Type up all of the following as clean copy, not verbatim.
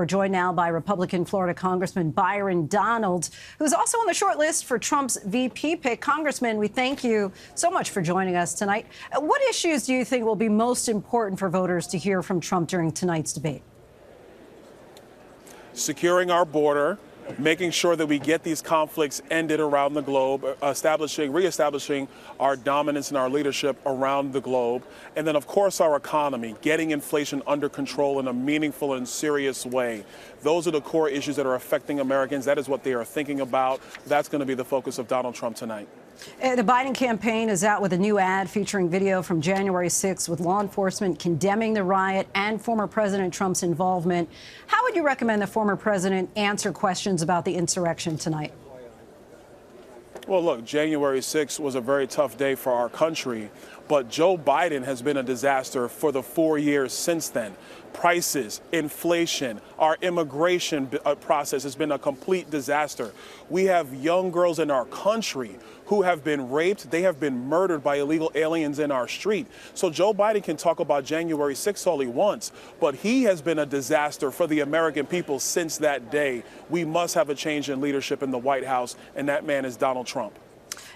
We're joined now by Republican Florida Congressman Byron Donalds, who's also on the short list for Trump's VP pick. Congressman, we thank you so much for joining us tonight. What issues do you think will be most important for voters to hear from Trump during tonight's debate? Securing our border, making sure that we get these conflicts ended around the globe, reestablishing our dominance and our leadership around the globe, and then, of course, our economy, getting inflation under control in a meaningful and serious way. Those are the core issues that are affecting Americans. That is what they are thinking about. That's going to be the focus of Donald Trump tonight. The Biden campaign is out with a new ad featuring video from January 6th with law enforcement condemning the riot and former President Trump's involvement. How would you recommend the former president answer questions about the insurrection tonight? Well, look, January 6th was a very tough day for our country, but Joe Biden has been a disaster for the 4 years since then. Prices, inflation, our immigration process has been a complete disaster. We have young girls in our country who have been raped. They have been murdered by illegal aliens in our street. So Joe Biden can talk about January 6th all he wants, but he has been a disaster for the American people since that day. We must have a change in leadership in the White House, and that man is Donald Trump.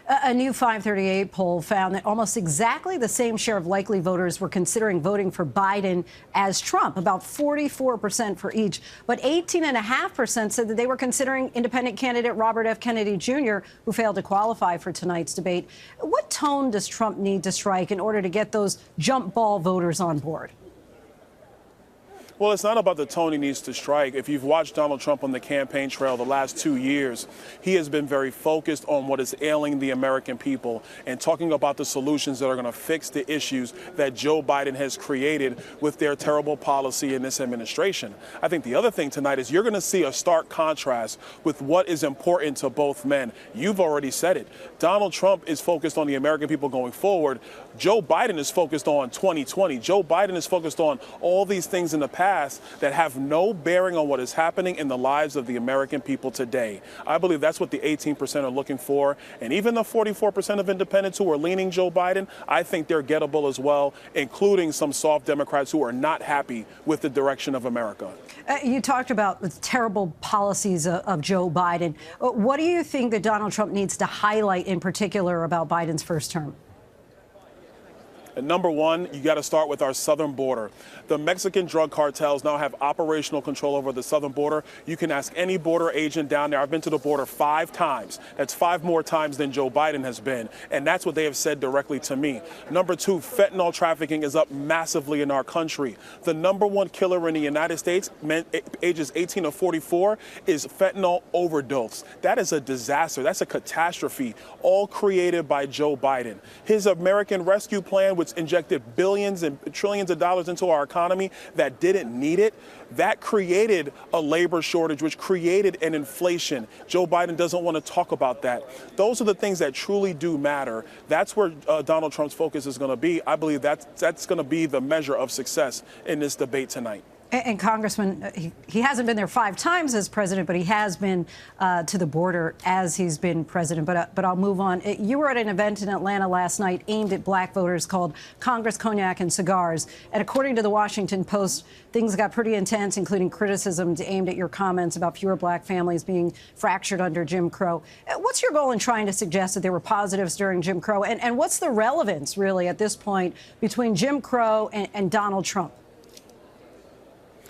A new 538 poll found that almost exactly the same share of likely voters were considering voting for Biden as Trump, about 44% for each. But 18.5% said that they were considering independent candidate Robert F. Kennedy Jr., who failed to qualify for tonight's debate. What tone does Trump need to strike in order to get those jump ball voters on board? Well, it's not about the tone he needs to strike. If you've watched Donald Trump on the campaign trail the last 2 years, he has been very focused on what is ailing the American people and talking about the solutions that are going to fix the issues that Joe Biden has created with their terrible policy in this administration. I think the other thing tonight is you're going to see a stark contrast with what is important to both men. You've already said it. Donald Trump is focused on the American people going forward. Joe Biden is focused on 2020. Joe Biden is focused on all these things in the past that have no bearing on what is happening in the lives of the American people today. I believe that's what the 18% are looking for. And even the 44% of independents who are leaning Joe Biden, I think they're gettable as well, including some soft Democrats who are not happy with the direction of America. You talked about the terrible policies of Joe Biden. What do you think that Donald Trump needs to highlight in particular about Biden's first term? And number one, you got to start with our southern border. The Mexican drug cartels now have operational control over the southern border. You can ask any border agent down there. I've been to the border 5 times. That's 5 more times than Joe Biden has been. And that's what they have said directly to me. Number 2, fentanyl trafficking is up massively in our country. The number 1 killer in the United States, men ages 18 to 44, is fentanyl overdose. That is a disaster. That's a catastrophe, all created by Joe Biden. His American Rescue Plan, which injected billions and trillions of dollars into our economy that didn't need it, that created a labor shortage, which created an inflation. Joe Biden doesn't want to talk about that. Those are the things that truly do matter. That's where Donald Trump's focus is going to be. I believe that's going to be the measure of success in this debate tonight. And Congressman, he hasn't been there 5 times as president, but he has been to the border as he's been president. But I'll move on. You were at an event in Atlanta last night aimed at black voters called Congress, Cognac, and Cigars. And according to the Washington Post, things got pretty intense, including criticism aimed at your comments about fewer black families being fractured under Jim Crow. What's your goal in trying to suggest that there were positives during Jim Crow? And what's the relevance, really, at this point between Jim Crow and Donald Trump?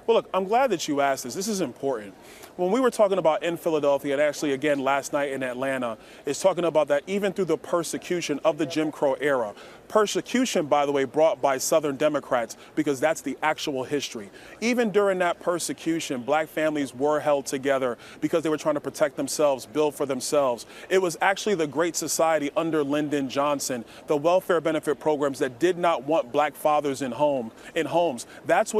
Well, look, I'm glad that you asked this. This is important. When we were talking about in Philadelphia, and actually again last night in Atlanta, is talking about that even through the persecution of the Jim Crow era. Persecution, by the way, brought by Southern Democrats, because that's the actual history. Even during that persecution, black families were held together because they were trying to protect themselves, build for themselves. It was actually the Great Society under Lyndon Johnson, the welfare benefit programs that did not want black fathers in homes. That's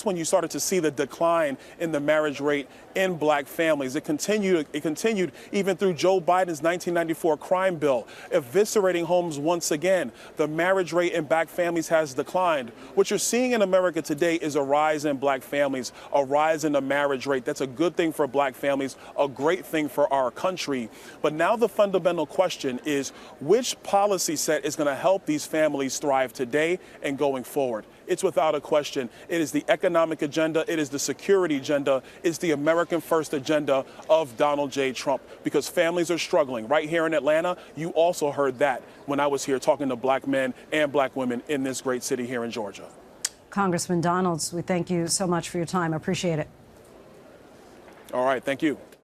when you started to see the decline in the marriage rate in black families. It continued even through Joe Biden's 1994 crime bill, eviscerating homes once again. The marriage rate in black families has declined. What you're seeing in America today is a rise in black families, a rise in the marriage rate. That's a good thing for black families, a great thing for our country. But now the fundamental question is, which policy set is going to help these families thrive today and going forward? It's without a question. It is the economic agenda. It is the security agenda. It's the American first agenda of Donald J. Trump, because families are struggling. Right here in Atlanta, you also heard that when I was here talking to black men and black women in this great city here in Georgia. Congressman Donalds, we thank you so much for your time. I appreciate it. All right. Thank you.